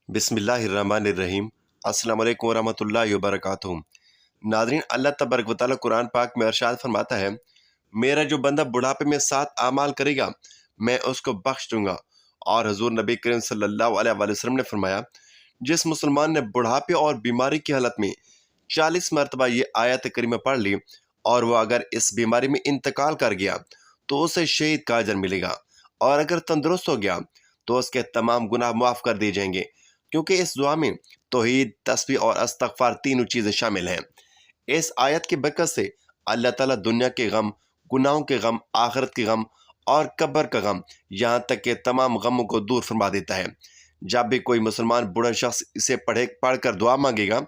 बिस्मिल्लाहिर्रहमानिर्रहीम। अस्सलाम वालेकुम वरहमतुल्लाहि वबरकातुहू। नाज़रीन, अल्लाह तबारक व तआला कुरान पाक में इरशाद फरमाता है, मेरा जो बंदा बुढ़ापे में 7 आमाल करेगा मैं उसको बख्श दूंगा। और हुज़ूर नबी करीम सल्लल्लाहु अलैहि वसल्लम ने फरमाया, जिस मुसलमान ने बुढ़ापे और बीमारी की हालत में 40 मरतबा ये आयत करीमा पढ़ ली और वो अगर इस बीमारी में इंतकाल कर गया तो उसे शहीद का अजर मिलेगा, और अगर तंदुरुस्त हो गया तो उसके तमाम गुनाह माफ़ कर दिए जाएंगे, क्योंकि इस दुआ में तौहीद, तस्बीह और इस्तग़फ़ार तीनों चीज़ें शामिल हैं। इस आयत की बरकत से अल्लाह ताला दुनिया के गम, गुनाहों के गम, आखिरत के गम और कब्र का गम, यहाँ तक कि तमाम गमों को दूर फरमा देता है। जब भी कोई मुसलमान बूढ़ा शख्स इसे पढ़कर दुआ मांगेगा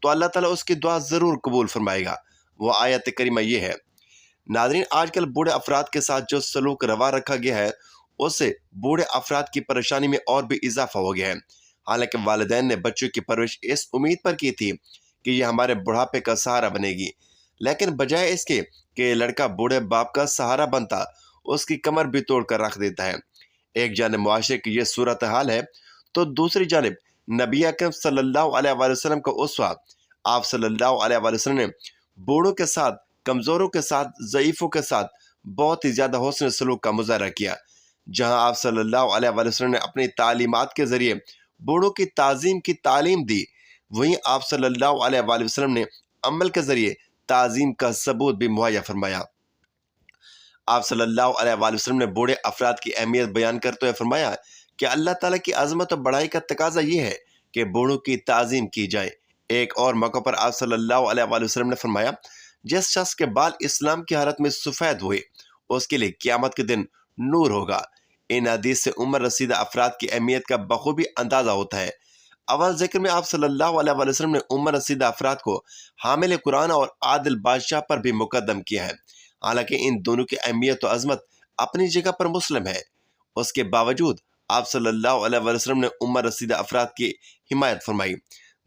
तो अल्लाह ताला उसकी दुआ ज़रूर कबूल फरमाएगा। वो आयत करीमा ये है। नाज़रीन, आजकल बूढ़े अफराद के साथ जो सलूक रवा रखा गया है उससे बूढ़े अफराद की परेशानी में और भी इजाफा हो गया है। हालांकि वालिदैन ने बच्चों की परवरिश इस उम्मीद पर की थी कि यह हमारे बुढ़ापे का सहारा बनेगी, लेकिन बजाय इसके कि लड़का बूढ़े बाप का सहारा बनता, उसकी कमर भी तोड़ कर रख देता है। एक जानब मुआशरे की यह सूरत हाल है तो दूसरी जानब नबी अकरम सल्लल्लाहु अलैहि वसल्लम का उसवा आप सल्लल्लाहु अलैहि वसल्लम ने बूढ़ों के साथ, कमज़ोरों के साथ, ज़ईफ़ों के साथ बहुत ही ज़्यादा हुस्न सलूक का मुज़ाहरा किया। जहाँ आप सल्लल्लाहु अलैहि वसल्लम ने अपनी तालीमात के ज़रिए बूढ़ों की ताज़ीम की तालीम दी, वहीं आप सल्लल्लाहु अलैहि वसल्लम ने अमल के ज़रिए ताज़ीम का सबूत भी मुहैया फरमाया। आप सल्लल्लाहु अलैहि वसल्लम ने बूढ़े अफराद की अहमियत बयान करते हुए फरमाया कि अल्लाह ताला की अज़मत और बड़ाई का तकाजा ये है कि बूढ़ों की ताज़ीम की जाए। एक और मौका पर आप सल्लल्लाहु अलैहि वसल्लम ने फरमाया, जिस शख्स के बाल इस्लाम की हालत में सफ़ेद हुए उसके लिए क़यामत के दिन नूर होगा। इन हदीस से उम्र रसीदा अफराद की अहमियत का बखूबी अंदाज़ा होता है। अव्वल ज़िक्र में आप सल्लल्लाहु अलैहि वसल्लम ने उम्र रसीदा अफराद को हामिल कुरान और आदिल बादशाह पर भी मुकद्दम किया है। हालांकि इन दोनों की अहमियत और अज़मत अपनी जगह पर मुस्लिम है, उसके बावजूद आप सल्लल्लाहु अलैहि वसल्लम ने उम्र रसीदा अफराद की हिमायत फरमाई।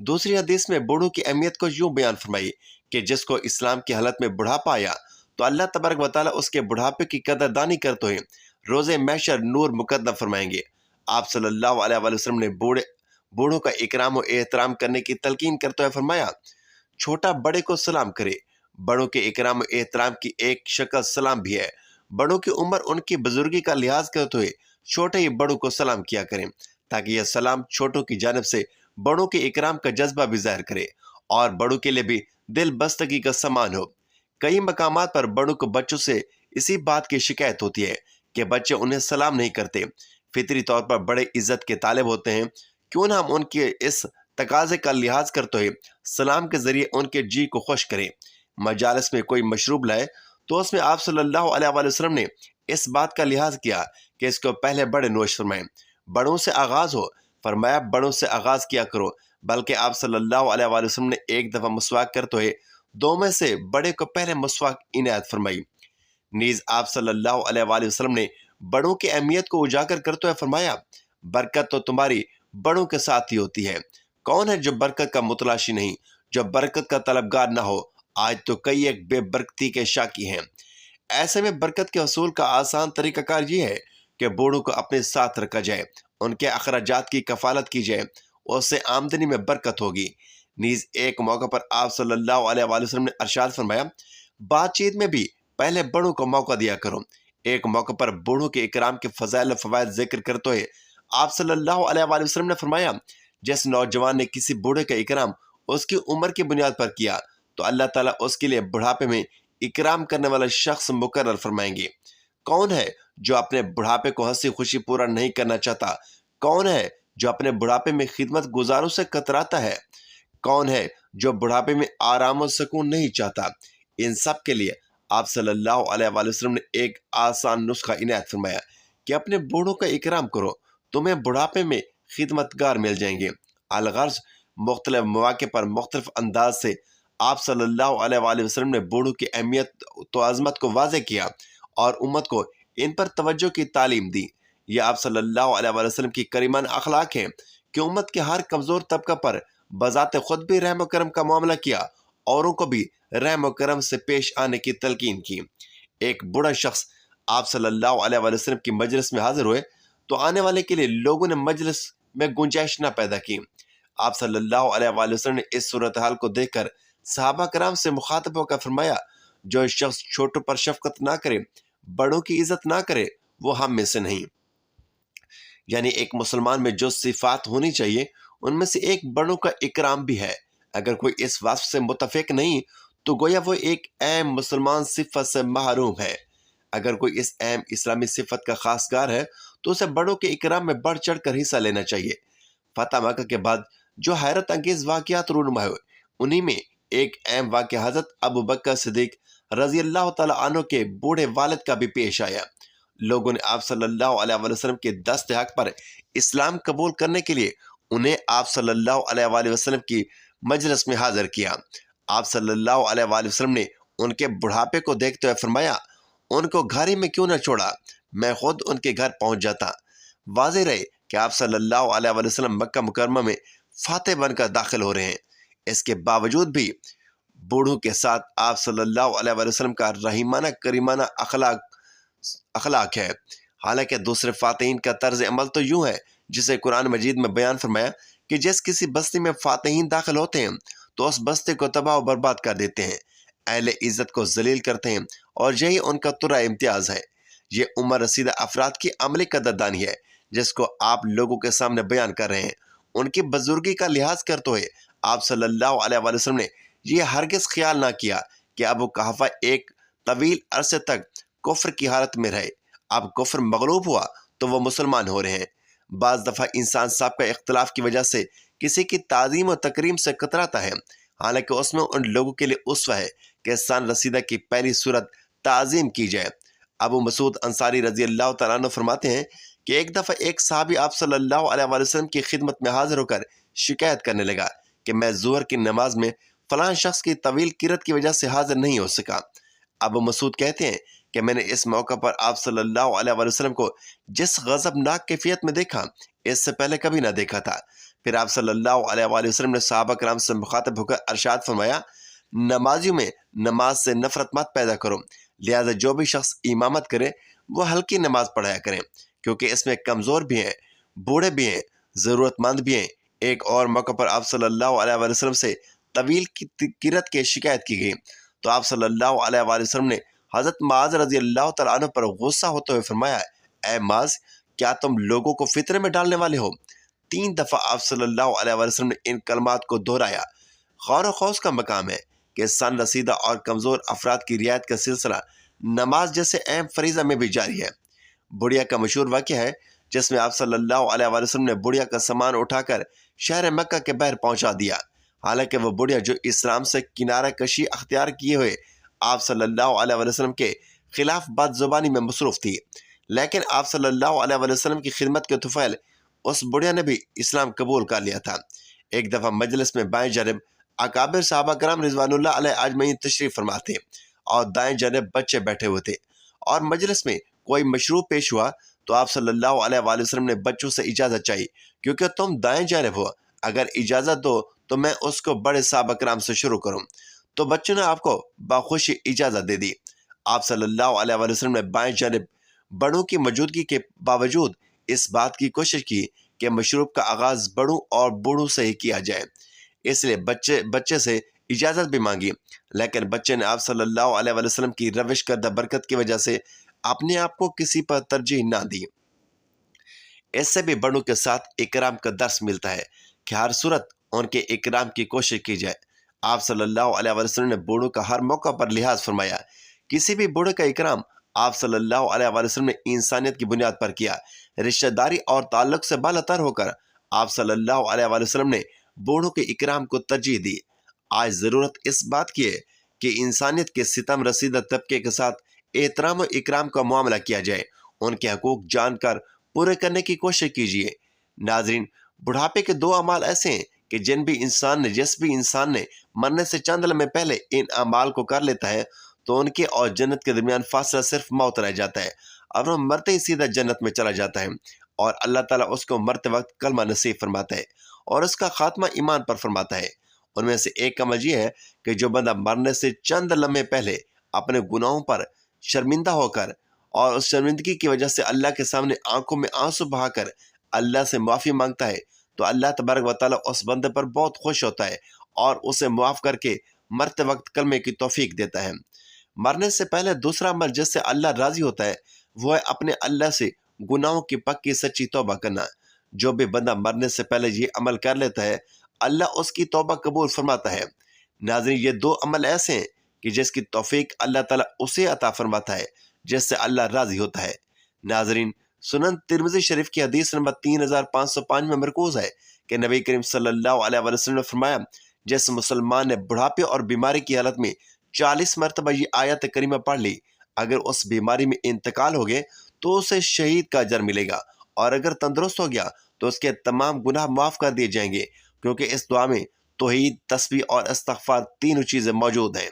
दूसरी हदीस में बूढ़ों की अहमियत को यूँ बयान फरमाई कि जिसको इस्लाम की हालत में बुढ़ापा आया तो अल्लाह तबारक व तआला उसके बुढ़ापे की कदरदानी करते हुए रोज़े महशर नूर मुकद्दम फरमाएंगे। आप सल्लल्लाहु अलैहि वसल्लम ने बूढ़ों का इकराम और एहतराम करने की तलकीन करते हुए फरमाया, छोटा बड़े को सलाम करे। बड़ों के इकराम और एहतराम की एक शक्ल सलाम भी है। बड़ों की उम्र, उनकी बुजुर्गी का लिहाज करते हुए छोटे ही बड़ों को सलाम किया करें, ताकि यह सलाम छोटों की जानिब से बड़ों के इकराम का जज्बा भी ज़ाहिर करे और बड़ों के लिए भी दिल बस्तगी का समान हो। कई मकामात पर बड़ों को बच्चों से इसी बात की शिकायत होती है कि बच्चे उन्हें सलाम नहीं करते। फितरी तौर पर बड़े इज्जत के तालिब होते हैं, क्यों ना हम उनके इस तकाजे का लिहाज करते हुए सलाम के ज़रिए उनके जी को खुश करें। मजालिस में कोई मशरूब लाए तो उसमें आप सल्लल्लाहु अलैहि वसल्लम ने इस बात का लिहाज किया कि इसको पहले बड़े नोश फरमाएं। बड़ों से आगाज़ हो, फरमाया बड़ों से आगाज़ किया करो। बल्कि आप सल्लल्लाहु अलैहि वसल्लम ने एक दफ़ा मसवाक करते हुए दो में से बड़े को पहले मसवाक इनायत फरमाई। नीज़ आप सल्लल्लाहु अलैहि वसल्लम ने बड़ों की अहमियत को उजागर करते हुए फरमाया, बरकत तो तुम्हारी बड़ों के साथ ही होती है। कौन है जो बरकत का मुतलाशी नहीं, जो बरकत का तलबगार ना हो। आज तो कई एक बेबरकती के शाकी हैं। ऐसे में बरकत के हसूल का आसान तरीक़ाकार ये है कि बूढ़ों को अपने साथ रखा जाए, उनके अखराजात की कफालत की जाए, उससे आमदनी में बरकत होगी। नीज़ एक मौका पर आप सल्लल्लाहु अलैहि वसल्लम ने इरशाद फरमाया, बातचीत में भी पहले बड़ों को मौका दिया करो। एक मौका पर बूढ़ों के इकराम के फ़ज़ाइल व फ़वाइद ज़िक्र करते हुए आप सल्लल्लाहु अलैहि वसल्लम ने फरमाया, जिस नौजवान ने किसी बूढ़े का इकराम उसकी उम्र की बुनियाद पर किया तो अल्लाह ताला उसके लिए बुढ़ापे में इकराम करने वाला शख्स मुकर्रर फरमाएंगे। कौन है जो अपने बुढ़ापे को हंसी खुशी पूरा नहीं करना चाहता? कौन है जो अपने बुढ़ापे में खिदमत गुजारों से कतराता है? कौन है जो बुढ़ापे में आराम और सुकून नहीं चाहता? इन सब के लिए आप सल्लल्लाहु अलैहि वसल्लम ने एक आसान नुस्खा इनायत फरमाया कि अपने बूढ़ों का इकराम करो, तुम्हें बुढ़ापे में खिदमतगार मिल जाएंगे। अलगर्ज मुख्तलिफ मौके पर मुख्तलिफ अंदाज से आप सल्लल्लाहु अलैहि वसल्लम ने बूढ़ों की अहमियत तो अज़मत को वाज़े किया और उम्मत को इन पर तवज्जो की तालीम दी। ये आप सल्लल्लाहु अलैहि वसल्लम की करीमान अखलाक हैं कि उम्मत के हर कमज़ोर तबका पर बज़ाते खुद भी रहम करम का मामला किया, औरों को भी रहम करम से पेश आने की तलकीन की। एक बूढ़ा शख्स आप सल्लल्लाहु अलैहि वसल्लम की मजलिस में हाजिर हुए तो आने वाले के लिए लोगों ने मजलिस میں गुंजाइश نہ पैदा की। आप सल्लल्लाहु अलैहि वसल्लम ने इस सूरत हाल को देखकर सहाबा कराम से मुखातब होकर फरमाया, जो शख्स छोटों पर शफकत ना करे, बड़ों की इज्जत ना करे, वो हम में से नहीं। यानी एक मुसलमान में जो सिफात होनी चाहिए उनमें से एक बड़ों का इकराम भी है। अगर कोई इस वास्फ से मुतफिक नहीं तो गोया वो एक अहम मुसलमान सिफत से महरूम है। अगर कोई इस अहम इस्लामी सिफत का खासगार है तो उसे बड़ों के इकराम में बढ़ चढ़ कर हिस्सा लेना चाहिए। फतह मक्का के बाद जो हैरत अंगेज वाक़यात रूनुमा हुए, उन्हीं में एक अहम वाक़या हज़रत अबू बकर सिद्दीक़ रज़ी अल्लाह तआला अन्हु के बूढ़े वालिद का भी पेश आया। लोगों ने आप सल्लल्लाहु अलैहि वसल्लम के दस्ते हक पर इस्लाम कबूल करने के लिए उन्हें आप सल्लल्लाहु अलैहि वसल्लम की मजलिस में हाजिर किया। आप सल्लल्लाहु अलैहि वसल्लम ने उनके बुढ़ापे को देखते हुए फरमाया, उनको घर ही में क्यों न छोड़ा, मैं खुद उनके घर पहुंच जाता। वाज़ेह रहे कि आप सल्लल्लाहु अलैहि वसल्लम मक्का मुकर्रमा में फातेह बनकर दाखिल हो रहे हैं। इसके बावजूद भी बूढ़ों के साथ आप सल्लल्लाहु अलैहि वसल्लम का रहीमाना करीमाना अखलाक है। हालांकि दूसरे फातेहीन का तर्ज अमल तो यूं है जिसे कुरान मजीद में बयान फरमाया कि जिस किसी बस्ती में फातेहीन दाखिल होते हैं तो उस बस्ती को तबाह और बर्बाद कर देते हैं, अहले इज्जत को जलील करते हैं, और यही उनका तुरा इम्तियाज है। ये उम्र रसीदा अफराद की अमली कदरदानी है जिसको आप लोगों के सामने बयान कर रहे हैं। उनकी बुजुर्गी का लिहाज करते हुए आप सल्लल्लाहु अलैहि वसल्लम ने यह हरगिज ख्याल ना किया कि अबू कहाफा एक तवील अरसे तक कुफ्र की हालत में रहे। अब कुफ्र मगलूब हुआ तो वो मुसलमान हो रहे हैं। बाज़ दफ़ा इंसान सबका इख्तलाफ की वजह से किसी की ताज़ीम और तकरीम से कतराता है, हालांकि उसमें उन लोगों के लिए उसवा है कि सन रसीदा की पहली सूरत ताज़ीम की जाए। अबू मसूद अंसारी रज़ी अल्लाह तआला अन्हु फरमाते हैं कि एक दफ़ा एक साहबी आप सल्लल्लाहु अलैहि वसल्लम की खिदमत में हाजिर होकर शिकायत करने लगा कि मैं ज़ुहर की नमाज में फ़लाँ शख्स की तवील किरत की वजह से हाजिर नहीं हो सका। अबू मसूद कहते हैं कि मैंने इस मौका पर आप सल्लल्लाहु अलैहि वसल्लम को जिस गज़बनाक कैफियत में देखा, इससे पहले कभी ना देखा था। फिर आप सल्लल्लाहु अलैहि वसल्लम ने सहाबा कराम से मुखातब होकर अरशाद फरमाया, नमाजियों में नमाज से नफरत मत पैदा करो, लिहाजा जो भी शख्स इमामत करे वो हल्की नमाज पढ़ाया करें, क्योंकि इसमें कमज़ोर भी हैं, बूढ़े भी हैं, ज़रूरतमंद भी हैं। एक और मौका पर आप सल्लल्लाहु अलैहि वसल्लम से तवील की किरत की शिकायत की गई तो आप सल्लल्लाहु अलैहि वसल्लम ने हज़रत माज़ रज़ी अल्लाह तआला अन्हु पर गुस्सा होते हुए फरमाया, ऐ माज़, क्या तुम लोगों को फितरे में डालने वाले हो? 3 दफ़ा आप सल्लल्लाहु अलैहि वसल्लम ने इन कलमात को दोहराया। गौर व खौस का मकाम है कि सन रसीदा और कमज़ोर अफराद की रियायत का सिलसिला नमाज जैसे अहम फरीज़ा में भी जारी है। बुढ़िया का मशहूर वाक़या है जिसमें आप सल्लल्लाहु अलैहि वसल्लम ने बुढ़िया का सामान उठाकर शहर मक्का के बाहर पहुंचा दिया। हालांकि वह बुढ़िया जो इस्लाम से किनारा कशी अख्तियार किए हुए आप सल्लल्लाहु अलैहि वसल्लम के खिलाफ बदजुबानी में मसरूफ़ थी, लेकिन आप सल्लल्लाहु अलैहि वसल्लम की खिदमत के तुफ़ैल उस बुढ़िया ने भी इस्लाम कबूल कर लिया था। एक दफ़ा मजलिस में बाएं जानब अकाबिर सहाबा कराम रिज़वानुल्लाह अलैहि अजमईन तशरीफ़ फरमा थे और दाएं जानब बच्चे बैठे हुए थे और मजलिस में कोई मशरूब पेश हुआ तो आप सल्लल्लाहु अलैहि वसल्लम ने बच्चों से इजाज़त चाहिए, क्योंकि तुम दाएं जानब हो, अगर इजाज़त दो तो मैं उसको बड़े सहाबा कराम से शुरू करूँ। तो बच्चों ने आपको बाखुशी इजाज़त दे दी। आप सल्लल्लाहु अलैहि वसल्लम ने बाएं जानब बड़ों की मौजूदगी के बावजूद इस बात की कोशिश की कि मशरूब का आगाज़ बड़ों और बूढ़ों से ही किया जाए, इसलिए बच्चे से इजाज़त भी मांगी, लेकिन बच्चे ने आप सल्लल्लाहु अलैहि वसल्लम की रविश करदा बरकत की वजह से अपने आप को किसी पर तरजीह ना दी। इससे भी बड़ों के साथ इकराम का दर्स मिलता है कि हर सूरत उनके इकराम की कोशिश की जाए। आप सल्लल्लाहु अलैहि वसल्लम ने बूढ़ों का हर मौका पर लिहाज फरमाया। किसी भी बूढ़े का इकराम आप सल्लल्लाहु अलैहि वसल्लम ने इंसानियत की बुनियाद पर किया। रिश्तेदारी और ताल्लुक से बालातर होकर आप सल्लल्लाहु अलैहि वसल्लम ने बूढ़ों के इकराम को तरजीह दी। आज ज़रूरत इस बात की है कि इंसानियत के सितम रसीदा तबके के साथ एहतराम और इकराम का मामला किया जाए। उनके हकूक़ जानकर पूरे करने की कोशिश कीजिए। नाज़रीन, बुढ़ापे के 2 अमाल ऐसे हैं कि जिस भी इंसान ने मरने से चंद लम्हे पहले इन अमाल को कर लेता है तो उनके और जन्नत के दरमियान फासला सिर्फ मौत रह जाता है और वह मरते ही सीधा जन्नत में चला जाता है और अल्लाह ताला उसको मरते वक्त कलमा नसीब फरमाता है और उसका खात्मा ईमान पर फरमाता है। उनमें से एक अमल यह है कि जो बंदा मरने से चंद लम्हे पहले अपने गुनाहों पर शर्मिंदा होकर और उस शर्मिंदगी की वजह से अल्लाह के सामने आंखों में आंसू बहाकर اللہ سے معافی مانگتا ہے تو اللہ تبارک و تعالیٰ اس بندے پر بہت خوش ہوتا ہے اور اسے معاف کر کے مرتے وقت کلمے کی توفیق دیتا ہے۔ مرنے سے پہلے دوسرا عمل جس سے اللہ راضی ہوتا ہے وہ ہے اپنے اللہ سے گناہوں کی پکی سچی توبہ کرنا۔ جو بھی بندہ مرنے سے پہلے یہ عمل کر لیتا ہے اللہ اس کی توبہ قبول فرماتا ہے۔ ناظرین، یہ دو عمل ایسے ہیں کہ جس کی توفیق اللہ تعالیٰ اسے عطا فرماتا ہے جس سے اللہ راضی ہوتا ہے۔ ناظرین، سنن ترمذی شریف کی حدیث نمبر 3505 میں مرکوز ہے کہ نبی کریم صلی اللہ علیہ وسلم نے فرمایا، جس مسلمان نے بڑھاپے اور بیماری کی حالت میں 40 مرتبہ یہ آیت کریمہ پڑھ لی، اگر اس بیماری میں انتقال ہو گئے تو اسے شہید کا اجر ملے گا، اور اگر تندرست ہو گیا تو اس کے تمام گناہ معاف کر دیے جائیں گے، کیونکہ اس دعا میں توحید، تسبیح اور استغفار تینوں چیزیں موجود ہیں۔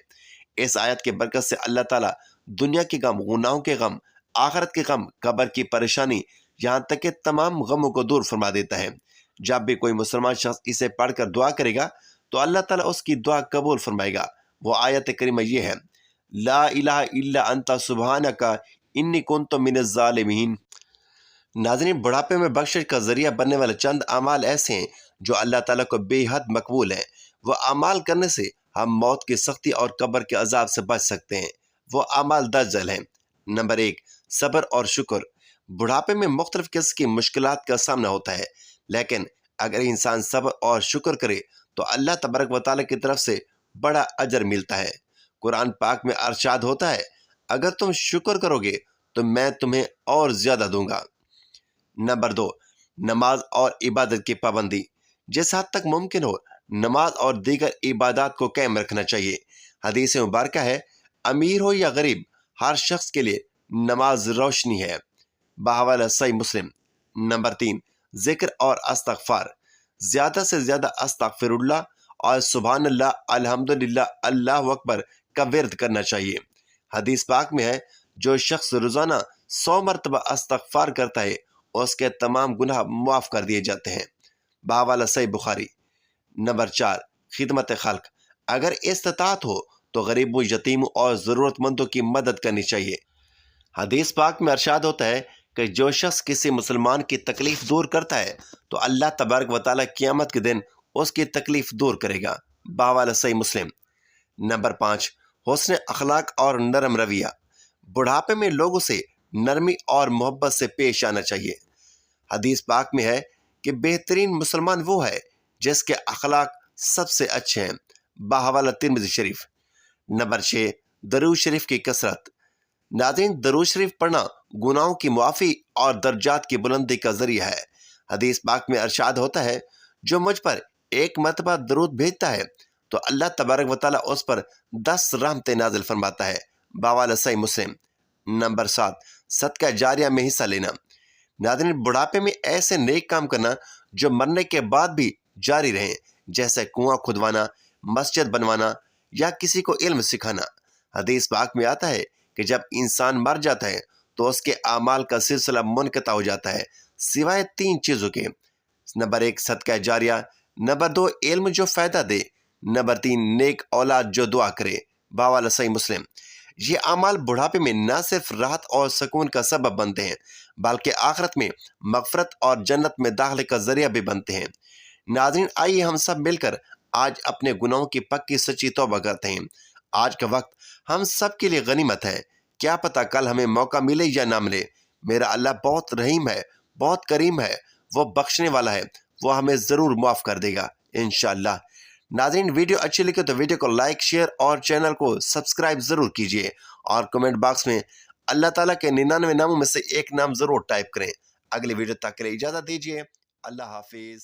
اس آیت کے برکت سے اللہ تعالیٰ دنیا کے غم، گناہوں کے غم، آخرت کے غم، قبر کی پریشانی، یہاں تک کہ تمام غموں کو دور فرما دیتا ہے۔ جب بھی کوئی مسلمان شخص اسے پڑھ کر دعا کرے گا تو اللہ تعالیٰ اس کی دعا قبول فرمائے گا۔ وہ آیت کریمہ یہ ہے، لا الہ الا انت سبحانک انی کنت من الظالمین۔ ناظرین، بڑھاپے میں بخشش کا ذریعہ بننے والے چند اعمال ایسے ہیں جو اللہ تعالیٰ کو بے حد مقبول ہیں۔ وہ اعمال کرنے سے ہم موت کی سختی اور قبر کے عذاب سے بچ سکتے ہیں۔ وہ اعمال درج ہیں۔ نمبر 1، صبر اور شکر۔ بڑھاپے میں مختلف قسم کی مشکلات کا سامنا ہوتا ہے، لیکن اگر انسان صبر اور شکر کرے تو اللہ تبارک و تعالیٰ کی طرف سے بڑا اجر ملتا ہے۔ قرآن پاک میں ارشاد ہوتا ہے، اگر تم شکر کرو گے تو میں تمہیں اور زیادہ دوں گا۔ نمبر 2، نماز اور عبادت کی پابندی۔ جس حد تک ممکن ہو نماز اور دیگر عبادات کو قائم رکھنا چاہیے۔ حدیث مبارکہ ہے، امیر ہو یا غریب، ہر شخص کے لیے نماز روشنی ہے، بحوالہ صحیح مسلم۔ نمبر 3، ذکر اور استغفار۔ زیادہ سے زیادہ استغفر اللہ اور سبحان اللہ، الحمدللہ، اللہ اکبر کا ورد کرنا چاہیے۔ حدیث پاک میں ہے، جو شخص روزانہ 100 مرتبہ استغفار کرتا ہے اس کے تمام گناہ معاف کر دیے جاتے ہیں، بحوالہ صحیح بخاری۔ نمبر 4، خدمت خلق۔ اگر استطاعت ہو تو غریبوں، یتیموں اور ضرورت مندوں کی مدد کرنی چاہیے۔ حدیث پاک میں ارشاد ہوتا ہے کہ جو شخص کسی مسلمان کی تکلیف دور کرتا ہے تو اللہ تبارک و تعالیٰ قیامت کے دن اس کی تکلیف دور کرے گا، بحوالہ صحیح مسلم۔ نمبر 5، حسن اخلاق اور نرم رویہ۔ بڑھاپے میں لوگوں سے نرمی اور محبت سے پیش آنا چاہیے۔ حدیث پاک میں ہے کہ بہترین مسلمان وہ ہے جس کے اخلاق سب سے اچھے ہیں، بحوالہ ترمذی شریف۔ نمبر 6، درود شریف کی کثرت۔ ناظرین، درود شریف پڑھنا گناہوں کی معافی اور درجات کی بلندی کا ذریعہ ہے۔ حدیث پاک میں ارشاد ہوتا ہے، جو مجھ پر 1 مرتبہ درود بھیجتا ہے تو اللہ تبارک و تعالیٰ اس پر 10 رحمتیں نازل فرماتا ہے، بحوالہ صحیح مسلم۔ نمبر 7، صدقہ جاریہ میں حصہ لینا۔ ناظرین، بڑھاپے میں ایسے نیک کام کرنا جو مرنے کے بعد بھی جاری رہیں، جیسے کنواں کھدوانا، مسجد بنوانا یا کسی کو علم سکھانا۔ حدیث پاک میں آتا ہے کہ جب انسان مر جاتا ہے تو اس کے اعمال کا سلسلہ منقطع ہو جاتا ہے، سوائے 3 چیزوں کے۔ نمبر 1، صدقہ جاریہ۔ نمبر 2، علم جو فائدہ دے۔ نمبر 3، نیک اولاد جو دعا کرے، بحوالہ صحیح مسلم۔ یہ اعمال بڑھاپے میں نہ صرف راحت اور سکون کا سبب بنتے ہیں بلکہ آخرت میں مغفرت اور جنت میں داخلے کا ذریعہ بھی بنتے ہیں۔ ناظرین، آئیے ہم سب مل کر آج اپنے گناہوں کی پکی سچی توبہ کرتے ہیں۔ آج کا وقت ہم سب کے لیے غنیمت ہے، کیا پتہ کل ہمیں موقع ملے یا نہ ملے۔ میرا اللہ بہت رحیم ہے، بہت کریم ہے، وہ بخشنے والا ہے، وہ ہمیں ضرور معاف کر دے گا انشاءاللہ۔ ناظرین، ویڈیو اچھی لگے تو ویڈیو کو لائک، شیئر اور چینل کو سبسکرائب ضرور کیجیے، اور کمنٹ باکس میں اللہ تعالیٰ کے 99 ناموں میں سے ایک نام ضرور ٹائپ کریں۔ اگلی ویڈیو تک کے لیے اجازت دیجیے، اللہ حافظ۔